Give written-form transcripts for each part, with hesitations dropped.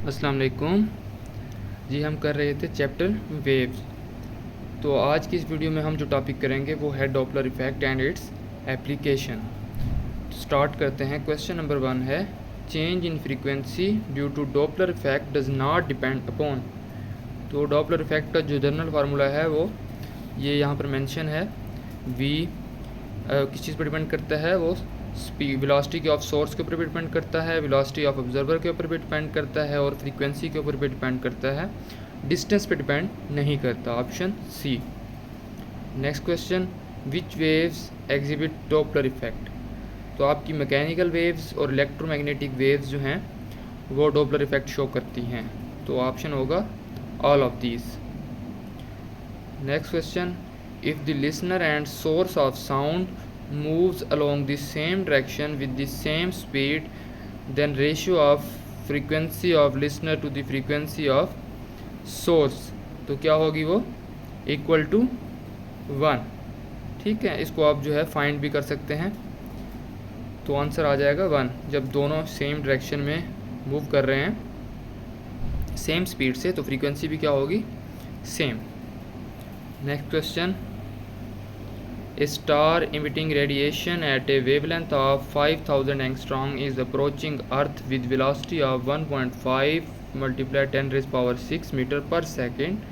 अस्सलाम वालेकुम जी। हम कर रहे थे चैप्टर वेव्स। तो आज की इस वीडियो में हम जो टॉपिक करेंगे वो है Doppler effect and its application. तो स्टार्ट करते हैं। क्वेश्चन नंबर 1 है change in frequency due to Doppler effect does not depend upon. तो डॉपलर इफ़ेक्ट का जो जनरल फार्मूला है वो ये यहाँ पर मेंशन है। वी किस चीज़ पर डिपेंड करता है, वो वेलोसिटी के ऑफ सोर्स के ऊपर भी डिपेंड करता है, वेलोसिटी ऑफ ऑब्जर्वर के ऊपर भी डिपेंड करता है और फ्रीक्वेंसी के ऊपर भी डिपेंड करता है, डिस्टेंस पे डिपेंड नहीं करता। Option C. Next question, which waves exhibit Doppler effect. तो आपकी मैकेनिकल वेव्स और इलेक्ट्रोमैग्नेटिक वेव्स जो हैं वो डॉपलर इफेक्ट शो करती हैं। तो ऑप्शन होगा all of these. Next question, if the listener and source of sound moves along the same direction with the same speed, then ratio of frequency of listener to the frequency of source तो क्या होगी वो equal to 1। ठीक है, इसको आप जो है फाइंड भी कर सकते हैं। तो आंसर आ जाएगा 1। जब दोनों सेम डायरेक्शन में मूव कर रहे हैं सेम स्पीड से तो फ्रीक्वेंसी भी क्या होगी, same. Next question, a star emitting radiation at a wavelength of 5000 angstrom is approaching Earth with velocity of 1.5 multiplied 10 raised power 6 meter per second.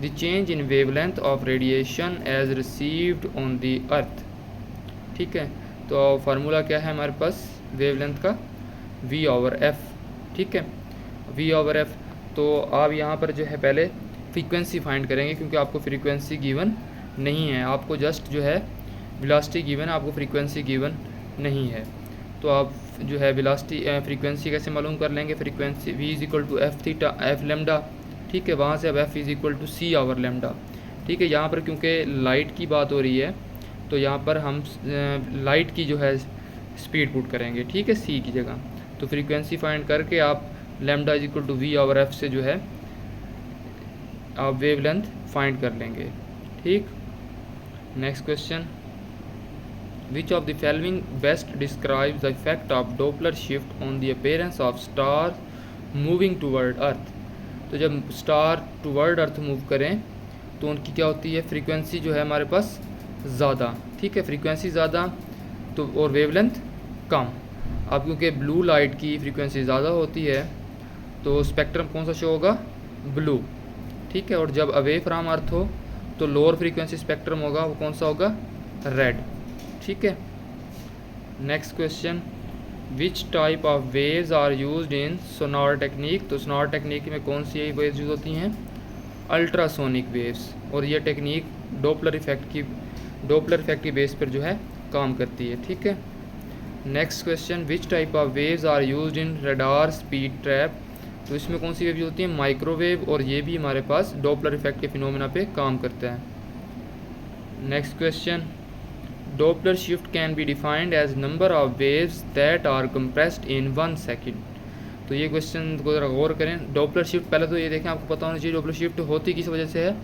The change in wavelength of radiation as received on the Earth। ठीक है, तो formula क्या है हमारे पास wavelength का, V/F। ठीक है, V/F। तो आप यहाँ पर जो है पहले फ्रीक्वेंसी फाइंड करेंगे क्योंकि आपको फ्रीक्वेंसी गिवन नहीं है, आपको जस्ट जो है वेलोसिटी गिवन है, आपको फ्रीक्वेंसी गिवन नहीं है। तो आप जो है वेलोसिटी फ्रीक्वेंसी कैसे मालूम कर लेंगे, frequency V = F theta F lambda. ठीक है, वहाँ से अब F = C/λ। ठीक है, यहाँ पर क्योंकि लाइट की बात हो रही है तो यहाँ पर हम लाइट की जो है स्पीड पुट करेंगे। ठीक है, C की जगह। तो फ्रीक्वेंसी फाइंड करके आप λ = V/F से जो है आप वेवलेंथ फाइंड कर लेंगे। ठीक। Next question, which of the following best describes the effect of Doppler shift on the appearance of star moving toward earth. तो जब स्टार टूवर्ड अर्थ मूव करें तो उनकी क्या होती है, फ्रीक्वेंसी जो है हमारे पास ज़्यादा। ठीक है, फ्रीक्वेंसी ज़्यादा तो और वेवलेंथ कम। अब क्योंकि ब्लू लाइट की फ्रीक्वेंसी ज़्यादा होती है तो स्पेक्ट्रम कौन सा शो होगा, ब्लू। ठीक है, और जब अवे फ्रॉम अर्थ हो तो लोअर फ्रीक्वेंसी स्पेक्ट्रम होगा, वो कौन सा होगा, रेड। ठीक है। Next question, which type of waves are used in sonar technique. तो सोनार टेक्निक में कौन सी वेव्स यूज होती हैं, अल्ट्रासोनिक वेव्स। और ये टेक्निक डॉपलर इफेक्ट की बेस पर जो है काम करती है। ठीक है। Next question, which type of waves are used in radar speed trap. तो इसमें कौन सी वेव होती है, माइक्रोवेव, और ये भी हमारे पास डॉपलर इफेक्ट के फिनोमेना पे काम करता है। Next question, Doppler shift can be defined as number of waves that are compressed in 1 second. तो ये क्वेश्चन को ज़रा गौर करें। डॉपलर शिफ्ट, पहले तो ये देखें, आपको पता होना चाहिए डॉपलर शिफ्ट होती किस वजह से है।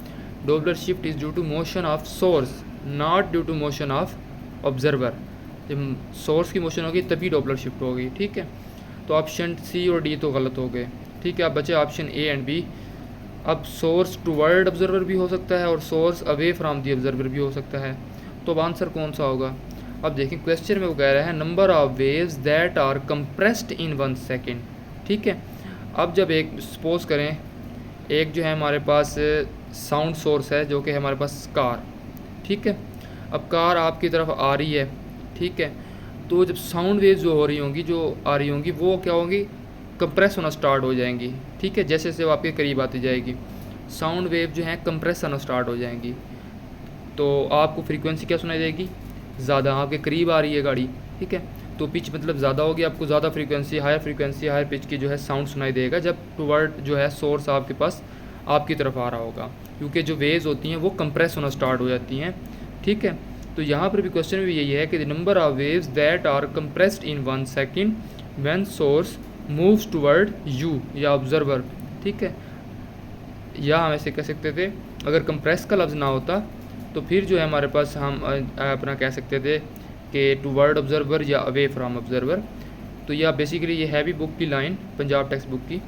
Doppler shift is due to motion of source, not due to motion of observer. जब सोर्स की मोशन होगी तभी डॉपलर शिफ्ट होगी। ठीक है, तो ऑप्शन सी और डी तो गलत हो गए। ठीक है, अब बचे ऑप्शन ए एंड बी। अब सोर्स टूवर्ड ऑब्जर्वर भी हो सकता है और source away from the observer भी हो सकता है। तो अब आंसर कौन सा होगा। अब देखिए क्वेश्चन में वो कह रहा है number of waves that are compressed in 1 second. ठीक है, अब जब एक सपोज करें एक जो है हमारे पास साउंड सोर्स है जो कि हमारे पास कार। ठीक है, अब कार आपकी तरफ आ रही है। ठीक है, तो जब साउंड वेव्स जो आ रही होंगी वो क्या होंगी, कंप्रेस होना स्टार्ट हो जाएंगी। ठीक है, जैसे जैसे वो आपके करीब आती जाएगी साउंड वेव जो है कंप्रेस होना स्टार्ट हो जाएंगी। तो आपको फ्रीक्वेंसी क्या सुनाई देगी, ज़्यादा। आपके करीब आ रही है गाड़ी। ठीक है, तो पिच मतलब ज़्यादा होगी, आपको ज़्यादा फ्रीक्वेंसी हायर पिच की जो है साउंड सुनाई देगा जब टूवर्ड जो है सोर्स आपके पास आपकी तरफ आ रहा होगा, क्योंकि जो वेव्स होती हैं वो कंप्रेस होना स्टार्ट हो जाती हैं। ठीक है, तो यहाँ पर भी क्वेश्चन भी यही है कि the number of waves that are compressed in 1 second when source moves toward you या ऑब्जर्वर। ठीक है, या हम ऐसे कह सकते थे अगर कंप्रेस का लफ्ज़ ना होता तो फिर जो है हमारे पास हम अपना कह सकते थे कि टूवर्ड ऑब्जर्वर या अवे फ्रॉम ऑब्जर्वर। तो यह बेसिकली ये है भी बुक की लाइन, पंजाब टेक्स्ट बुक की।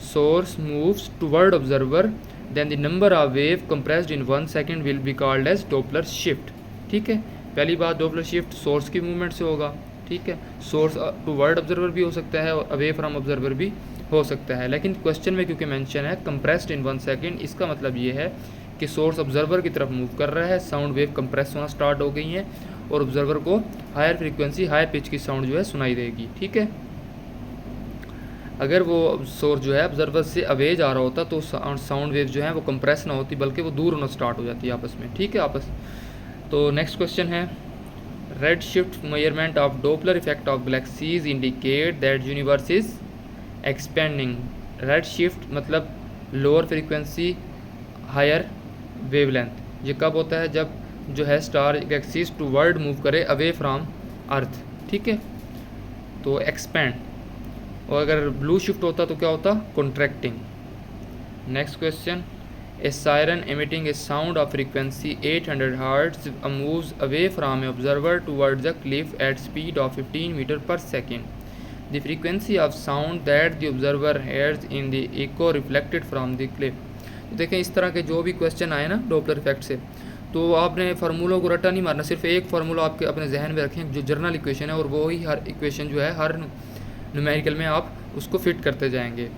source moves toward observer, then the number of wave compressed in 1 second will be called as Doppler shift. ठीक है, पहली बात डॉपलर शिफ्ट सोर्स की मूवमेंट से होगा. ठीक है, सोर्स टुवर्ड ऑब्जर्वर भी हो सकता है और अवे फ्रॉम ऑब्जर्वर भी हो सकता है, लेकिन क्वेश्चन में क्योंकि मेंशन है कंप्रेस्ड इन 1 सेकेंड, इसका मतलब ये है कि सोर्स ऑब्जर्वर की तरफ मूव कर रहा है, साउंड वेव कंप्रेस होना स्टार्ट हो गई हैं और ऑब्जर्वर को हायर फ्रीक्वेंसी हायर पिच की साउंड जो है सुनाई देगी. ठीक है, अगर वो सोर्स जो है ऑब्जर्वर से अवे जा रहा होता तो साउंड वेव जो है वो कंप्रेस ना होती बल्कि वो दूर होना स्टार्ट हो जाती है आपस में. ठीक है आपस. तो नेक्स्ट क्वेश्चन है, red shift measurement of Doppler effect of galaxies indicate that universe is expanding. Red shift मतलब लोअर फ्रीक्वेंसी हायर वेवलेंथ. ये कब होता है? जब जो है स्टार गैलेक्सीज टूवर्ड मूव करे अवे फ्रॉम अर्थ. ठीक है, तो एक्सपेंड. और अगर ब्लू शिफ्ट होता तो क्या होता? Contracting. Next question, A siren emitting a sound of frequency 800 Hz moves away from an observer towards a cliff at speed of 15 meter per second. The frequency of sound that the observer hears in the echo reflected from the cliff. तो देखें इस तरह के जो भी question आए ना Doppler effect से, तो आपने फार्मूलों को रटा नहीं मारना, सिर्फ एक फार्मूला आपके अपने जहन में रखें जो जर्नल इक्वेशन है, और वो ही हर इक्वेशन जो है हर न्यूमेरिकल में आप उसको फिट करते जाएंगे.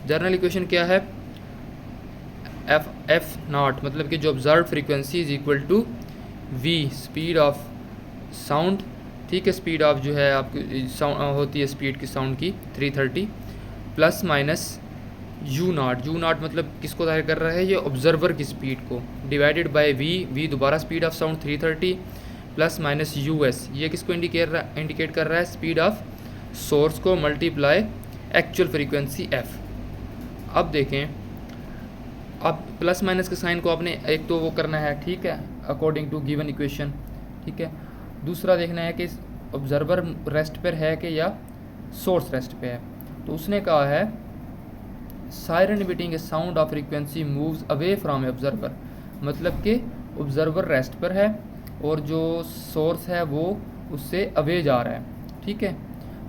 जर्नल इक्वेशन क्या है? एफ नॉट मतलब कि जो observe frequency is equal to v speed of sound. ठीक है, स्पीड ऑफ जो है आपकी साउंड होती है स्पीड की साउंड की 330 plus minus u not. You not मतलब किसको जाहिर कर रहा है? ये ऑब्जर्वर की स्पीड को, डिवाइडेड बाय वी दोबारा speed of sound 330 plus minus u S. ये किसको इंडिकेट कर रहा है? स्पीड ऑफ सोर्स को मल्टीप्लाई एक्चुअल फ्रीक्वेंसी एफ. अब देखें, अब प्लस माइनस के साइन को आपने एक तो वो करना है. ठीक है, अकॉर्डिंग टू गिवन इक्वेशन. ठीक है, दूसरा देखना है कि ऑब्जर्वर रेस्ट पर है कि या सोर्स रेस्ट पे है. तो उसने कहा है siren emitting A sound of frequency moves away from observer, मतलब कि ऑब्जर्वर रेस्ट पर है और जो सोर्स है वो उससे अवे जा रहा है. ठीक है,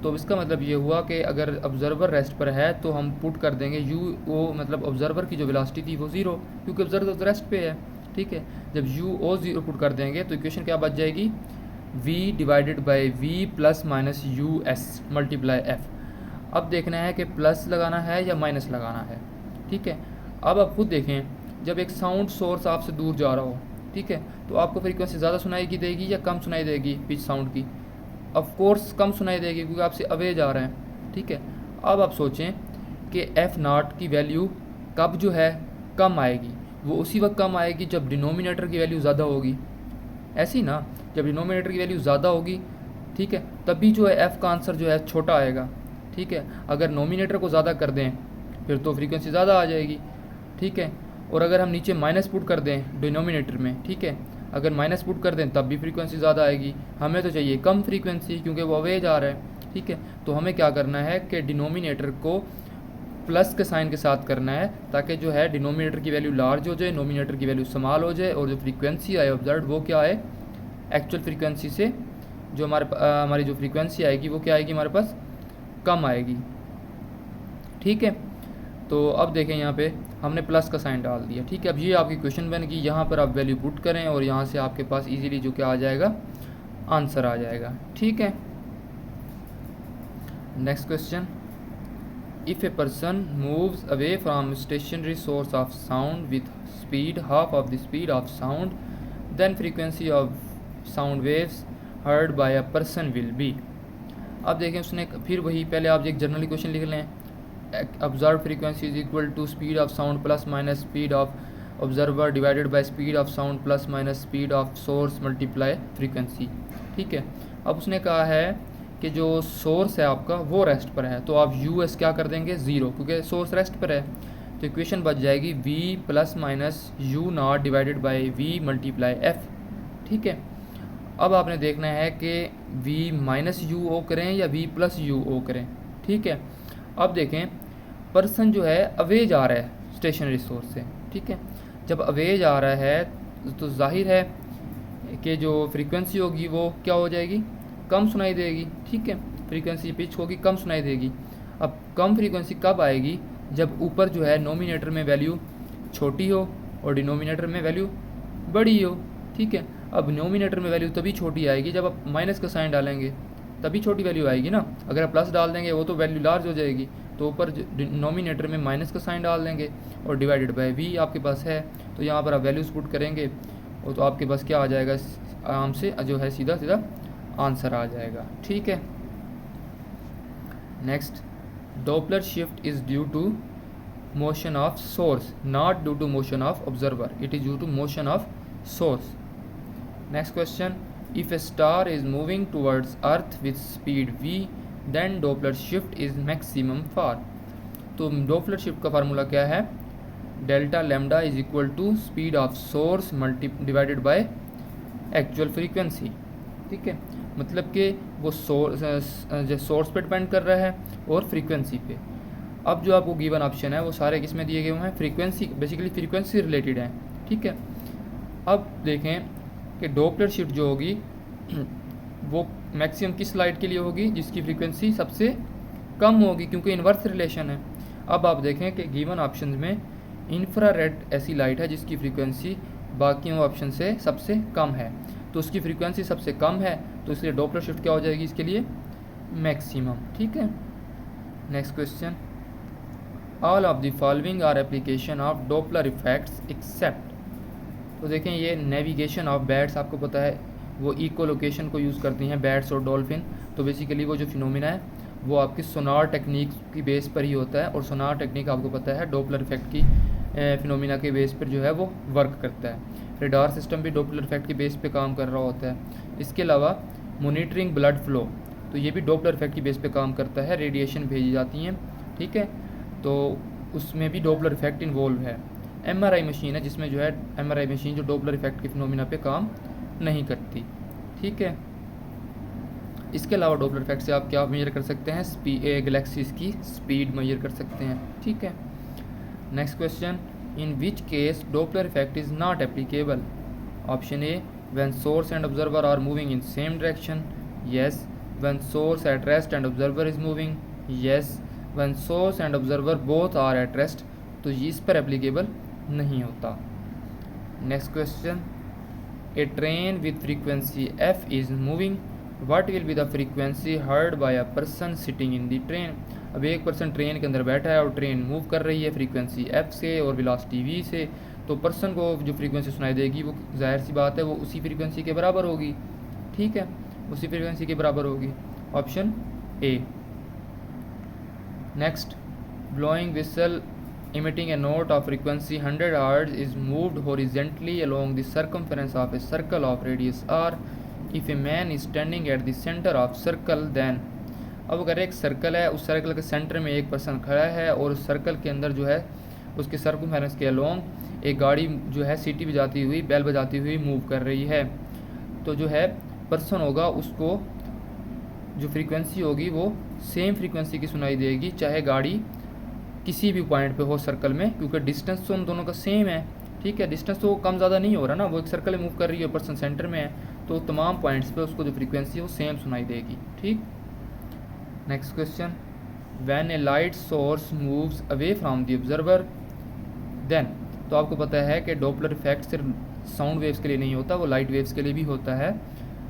तो इसका मतलब ये हुआ कि अगर ऑब्जर्वर रेस्ट पर है तो हम पुट कर देंगे यू ओ, मतलब ऑब्जर्वर की जो वेलोसिटी थी वो ज़ीरो, क्योंकि ऑब्जर्वर तो रेस्ट पे है. ठीक है, जब यू ओ ज़ीरो पुट कर देंगे तो इक्वेशन क्या बच जाएगी? v divided by v plus minus u s multiply f. अब देखना है कि प्लस लगाना है या माइनस लगाना है. ठीक है, अब आप खुद देखें, जब एक साउंड सोर्स आपसे दूर जा रहा हो, ठीक है, तो आपको फ्रीक्वेंसी ज़्यादा सुनाई की देगी या कम सुनाई देगी पिच साउंड की? ऑफ कोर्स कम सुनाई देगी क्योंकि आपसे अवे जा रहे हैं. ठीक है, अब आप सोचें कि एफ़ नॉट की वैल्यू कब जो है कम आएगी? वो उसी वक्त कम आएगी जब डिनोमिनेटर की वैल्यू ज़्यादा होगी. ऐसे ही ना, जब डिनोमिनेटर की वैल्यू ज़्यादा होगी, ठीक है, तभी जो है एफ़ का आंसर जो है छोटा आएगा. ठीक है, अगर नोमिनेटर को ज़्यादा कर दें फिर तो फ्रीक्वेंसी ज़्यादा आ जाएगी. ठीक है, और अगर हम नीचे माइनस पुट कर दें डिनोमिनेटर में, ठीक है, अगर माइनस पुट कर दें तब भी फ्रीक्वेंसी ज़्यादा आएगी. हमें तो चाहिए कम फ्रीक्वेंसी क्योंकि वो अवे जा रहा है. ठीक है, तो हमें क्या करना है कि डिनोमिनेटर को प्लस के साइन के साथ करना है ताकि जो है डिनोमिनेटर की वैल्यू लार्ज हो जाए, नोमिनेटर की वैल्यू स्मॉल हो जाए, और जो फ्रीक्वेंसी आए ऑब्जर्व वो क्या आए? एक्चुअल फ्रीक्वेंसी से जो हमारी जो फ्रीक्वेंसी आएगी वो क्या आएगी? हमारे पास कम आएगी. ठीक है, तो अब देखें यहाँ पे हमने प्लस का साइन डाल दिया. ठीक है, अब ये आपकी क्वेश्चन बन गई. यहाँ पर आप वैल्यू पुट करें और यहाँ से आपके पास इजीली जो क्या आ जाएगा? आंसर आ जाएगा. ठीक है, next question, if a person moves away from stationary source of sound with speed half of the speed of sound, then frequency of sound waves heard by a person will be. अब देखें उसने फिर वही, पहले आप एक general equation लिख लें. Observe frequency is equal to speed of sound plus minus speed of observer divided by speed of sound plus minus speed of source multiply frequency. ठीक है, अब उसने कहा है कि जो सोर्स है आपका वो रेस्ट पर है, तो आप यू एस क्या कर देंगे? ज़ीरो, क्योंकि सोर्स रेस्ट पर है. तो इक्वेशन बच जाएगी v plus minus u naught divided by v multiply f. ठीक है, अब आपने देखना है कि v माइनस यू ओ करें या v प्लस यू ओ करें. ठीक है, अब देखें पर्सन जो है अवे जा रहा है स्टेशनरी सोर्स से. ठीक है, जब अवे जा रहा है तो जाहिर है कि जो फ्रीक्वेंसी होगी वो क्या हो जाएगी? कम सुनाई देगी. ठीक है, फ्रीक्वेंसी पिच होगी कम सुनाई देगी. अब कम फ्रीक्वेंसी कब आएगी? जब ऊपर जो है नोमिनेटर में वैल्यू छोटी हो और डिनोमिनेटर में वैल्यू बड़ी हो, ठीक है। अब नोमिनेटर में वैल्यू तभी छोटी आएगी जब आप माइनस का साइन डालेंगे, तभी छोटी वैल्यू आएगी ना। अगर आप प्लस डाल देंगे वो तो वैल्यू लार्ज हो जाएगी, तो ऊपर नोमिनेटर में माइनस का साइन डाल देंगे और डिवाइडेड बाय वी आपके पास है, तो यहाँ पर आप वैल्यूज पुट करेंगे और तो आपके पास क्या आ जाएगा, आराम से जो है सीधा सीधा आंसर आ जाएगा, ठीक है। Next, Doppler shift is due to motion of source, not due to motion of observer, it is due to motion of source. Next question, if a star is moving towards earth with speed v then doppler shift is maximum for, तो Doppler shift का formula क्या है, delta lambda is equal to speed of source divided by actual frequency, ठीक है। मतलब कि वो source पे डिपेंड कर रहा है और फ्रीक्वेंसी पे। अब जो आपको गिवन ऑप्शन है वो सारे किस में दिए गए हुए हैं, फ्रीक्वेंसी, बेसिकली फ्रीक्वेंसी रिलेटेड हैं, ठीक है। अब देखें कि डॉपलर शिफ्ट जो होगी वो मैक्सिमम किस लाइट के लिए होगी, जिसकी फ्रीक्वेंसी सबसे कम होगी, क्योंकि इन्वर्स रिलेशन है। अब आप देखें कि गिवन ऑप्शन में इंफ्रारेड ऐसी लाइट है जिसकी फ्रीक्वेंसी बाकी ऑप्शन से सबसे कम है, तो उसकी फ्रीक्वेंसी सबसे कम है, तो इसलिए डॉपलर शिफ्ट क्या हो जाएगी इसके लिए, मैक्सिमम, ठीक है। Next question, all of the following are application of Doppler effects except, तो देखें ये नेविगेशन ऑफ बैट्स, आपको पता है वो इको लोकेशन को यूज़ करती हैं बैट्स और डॉल्फिन, तो बेसिकली वो जो फिनोमिना है वो आपकी सोनार टेक्निक की बेस पर ही होता है, और सोनार टेक्निक आपको पता है डॉपलर इफेक्ट की फिनोमिना के बेस पर जो है वो वर्क करता है। रेडार सिस्टम भी डॉपलर इफेक्ट के बेस पे काम कर रहा होता है। इसके अलावा मॉनिटरिंग ब्लड फ्लो, तो ये भी डॉपलर इफेक्ट की बेस पे काम करता है, रेडिएशन भेजी जाती हैं, ठीक है, तो उसमें भी डॉपलर इफेक्ट इन्वॉल्व है। एमआरआई मशीन है जिसमें जो है एमआरआई मशीन जो डॉपलर इफेक्ट के फिनोमिना पे काम नहीं करती, ठीक है। इसके अलावा डॉपलर इफेक्ट से आप क्या मेजर कर सकते हैं, गैलेक्सीज की स्पीड मेजर कर सकते हैं, ठीक है। Next question, in which case Doppler effect is not applicable, option a when source and observer are moving in same direction, yes. When source at rest and observer is moving, yes. When source and observer both are at rest, तो ये इस पर applicable नहीं होता। Next question, a train with frequency f is moving, what will be the frequency heard by a person sitting in the train, अब एक person train के अंदर बैठा है और ट्रेन मूव कर रही है फ्रीक्वेंसी एफ से और वेलोसिटी वी से, तो पर्सन को जो फ्रीक्वेंसी सुनाई देगी वो जाहिर सी बात है वो उसी फ्रीक्वेंसी के बराबर होगी, ठीक है, उसी फ्रीक्वेंसी के बराबर होगी, option A. Next, blowing whistle emitting a note of frequency 100 Hz is moved horizontally along the circumference of a circle of radius r. If a man is standing at the center of circle then, अब अगर एक circle है, उस circle के centre में एक person खड़ा है और उस सर्कल के अंदर जो है उसके सर्कमफेरेंस के अलोंग एक गाड़ी जो है सीटी बजाती हुई, बेल बजाती हुई मूव कर रही है, तो जो है पर्सन होगा उसको जो फ्रीक्वेंसी होगी वो सेम फ्रीक्वेंसी की सुनाई देगी, चाहे गाड़ी किसी भी पॉइंट पे हो सर्कल में, क्योंकि डिस्टेंस तो उन दोनों का सेम है, ठीक है, डिस्टेंस तो कम ज़्यादा नहीं हो रहा ना, वो एक सर्कल में मूव कर रही है, पर्सन सेंटर में है, तो तमाम पॉइंट्स पे उसको जो फ्रीक्वेंसी है वो सेम सुनाई देगी, ठीक। Next question, when a light source moves away from the observer then, तो आपको पता है कि डॉपलर इफेक्ट सिर्फ साउंड वेव्स के लिए नहीं होता, वो लाइट वेव्स के लिए भी होता है।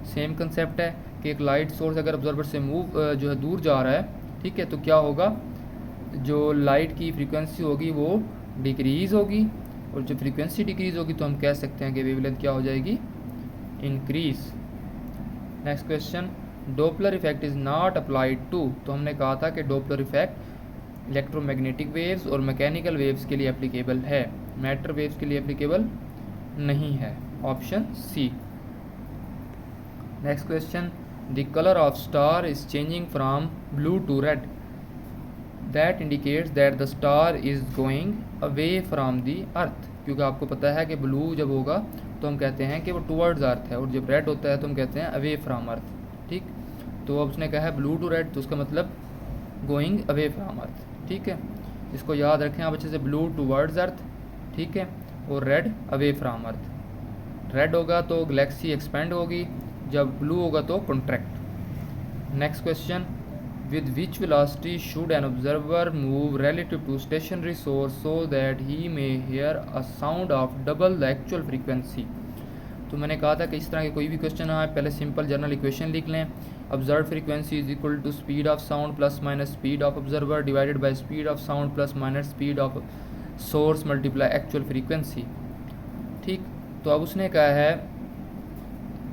सेम कंसेप्ट है कि एक लाइट सोर्स अगर ऑब्जर्वर से मूव जो है दूर जा रहा है, ठीक है, तो क्या होगा, जो लाइट की फ्रीक्वेंसी होगी वो डिक्रीज़ होगी, और जो फ्रीक्वेंसी डिक्रीज़ होगी तो हम कह सकते हैं कि वेवलेंथ क्या हो जाएगी, increase. Next question, Doppler effect is not applied to, तो हमने कहा था कि डॉपलर इफेक्ट इलेक्ट्रोमैग्नेटिक वेव्स और मैकेनिकल वेव्स के लिए एप्लीकेबल है, मैटर वेव्स के लिए एप्लीकेबल नहीं है, option C. Next question, the colour of star is changing from blue to red, that indicates that the star is going away from the earth, क्योंकि आपको पता है कि ब्लू जब होगा तो हम कहते हैं कि वो टूवर्ड्स अर्थ है, और जब रेड होता है तो हम कहते हैं अवे फ्राम अर्थ, ठीक। तो अब उसने कहा है ब्लू टू रेड, तो उसका मतलब गोइंग अवे फ्राम अर्थ, ठीक है, इसको याद रखें आप अच्छे से, ब्लू टूवर्ड्स अर्थ, ठीक है, और red away from earth. Red होगा तो गैलेक्सी एक्सपेंड होगी, जब ब्लू होगा तो contract. Next question, with which velocity should an observer move relative to stationary source so that he may hear a sound of double the actual frequency। तो मैंने कहा था कि इस तरह के कोई भी क्वेश्चन आए पहले सिंपल जनरल इक्वेशन लिख लें। Observe frequency is equal to speed of sound plus minus speed of observer divided by speed of sound plus minus speed of source multiply actual frequency. ठीक, तो अब उसने कहा है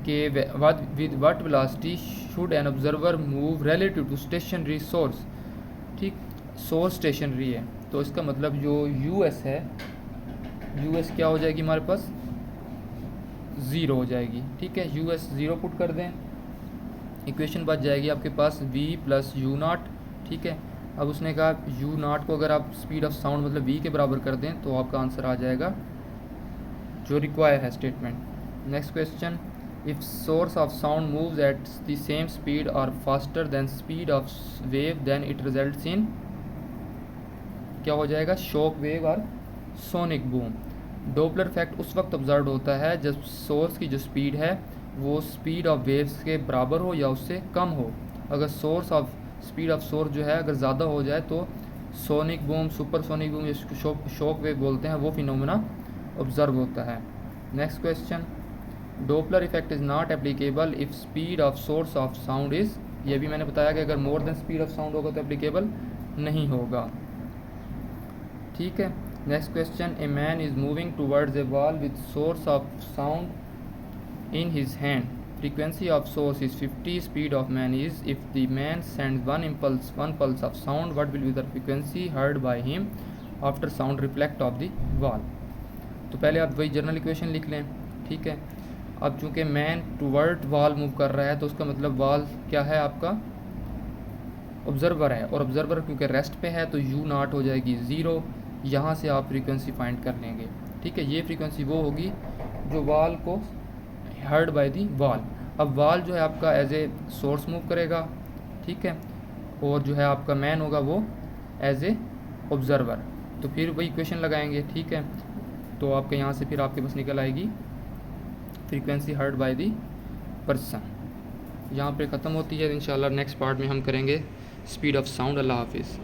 कि with what velocity should an observer move relative to stationary source. ठीक, source stationary है तो इसका मतलब जो यूएस है, यूएस क्या हो जाएगी हमारे पास, ज़ीरो हो जाएगी। ठीक है, यूएस ज़ीरो पुट कर दें, इक्वेशन बच जाएगी आपके पास v प्लस यू नॉट। ठीक है, अब उसने कहा यू नॉट को अगर आप स्पीड ऑफ साउंड मतलब v के बराबर कर दें तो आपका आंसर आ जाएगा जो रिक्वायर है statement. Next question, if source of sound moves at the same speed or faster than speed of wave then it results in, क्या हो जाएगा, शॉक वेव और सोनिक बूम। डोपलर इफेक्ट उस वक्त ऑब्जर्व होता है जब सोर्स की जो स्पीड है वो स्पीड ऑफ वेव्स के बराबर हो या उससे कम हो। अगर source of speed of source जो है अगर ज़्यादा हो जाए तो sonic boom, super sonic boom, जिसको शॉक वेव बोलते हैं, वो फिनोमेना ऑब्जर्व होता है। Next question, Doppler effect is not applicable if speed of source of sound is, ये भी मैंने बताया कि अगर more than speed of sound होगा तो एप्लीकेबल नहीं होगा। ठीक है, next question, a man is moving towards a wall with source of sound in his hand, frequency of source is 50, speed of man is, if the man sends one pulse of sound, what will be the frequency heard by him after sound reflect of the wall। तो पहले आप वही general equation लिख लें। ठीक है, अब चूंकि मैन टूवर्ड वॉल मूव कर रहा है तो उसका मतलब वॉल क्या है, आपका ऑब्जर्वर है, और ऑब्जर्वर क्योंकि रेस्ट पे है तो यू नॉट हो जाएगी ज़ीरो। यहाँ से आप फ्रीक्वेंसी फाइंड कर लेंगे। ठीक है, ये फ्रीक्वेंसी वो होगी जो वॉल को हर्ड बाय दी वॉल। अब वॉल जो है आपका एज ए सोर्स मूव करेगा। ठीक है, और जो है आपका मैन होगा वो एज ए ऑब्जर्वर, तो फिर वही इक्वेशन लगाएंगे। ठीक है, तो आपके यहाँ से फिर आपके पास निकल आएगी frequency heard by the person. यहाँ पे ख़त्म होती है। इंशाल्लाह नेक्स्ट पार्ट में हम करेंगे स्पीड ऑफ साउंड। अल्लाह हाफिज़।